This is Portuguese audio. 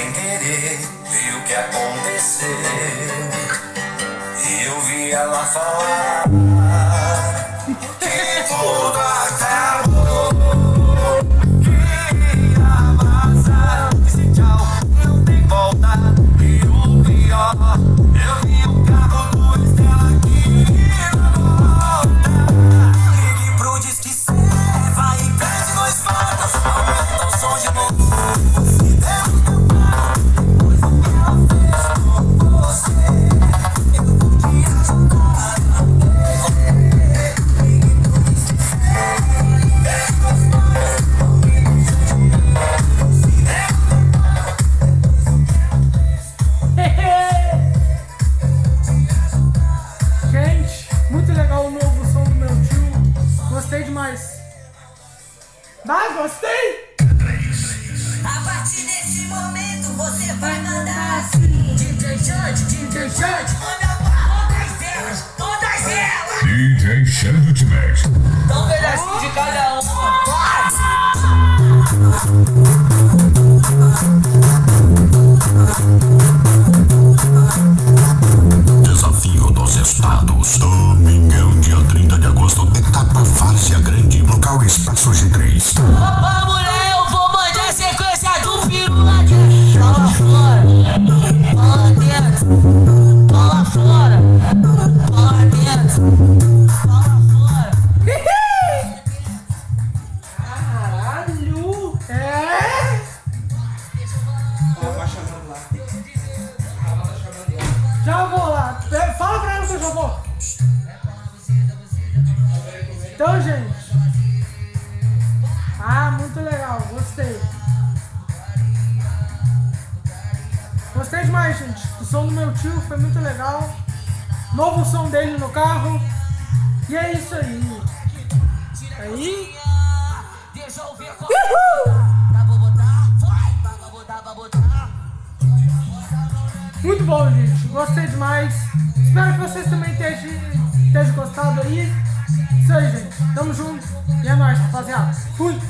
sem querer, vi o que aconteceu. E eu vi ela falar que tudo acabou, que ia vazar. Disse tchau, não tem volta. E o pior, eu vi o carro do Estela aqui na volta. Ligue pro Disque vai e pede 2 fatos, aumenta o som de novo. Se der muito mal, depois do que ela fez com você, eu vou te ajudar a descer. Ligue pro Disque vai e pede 2 fatos, aumenta o som de novo. Se der muito mal, depois do que ela fez. Gente, muito legal o novo som do meu tio. Gostei demais. Gostei! A partir desse momento você vai mandar assim: DJ Xande, manda todas elas. DJ Xande Ultimate. Dá um pedacinho de cada uma. Desafio dos Estados. Domingão, dia 30 de agosto. Etapa Várzea Grande. Local Espaço G3. Opa, mulher, eu vou mandar a sequência do pirula aqui. Bola fora, bola dentro, bola fora, bola dentro, bola fora. Caralho! É? Ela vai chamando lá. Ela tá chamando lá. Já vou lá. Fala pra ela que eu já vou. Então, gente. Muito legal. Gostei. Gostei demais, gente. O som do meu tio foi muito legal. Novo som dele no carro. E é isso aí. Aí. Uhul! Muito bom, gente. Gostei demais. Espero que vocês também estejam gostado aí. Isso aí, gente. Tamo junto. E é nóis, rapaziada. Fui!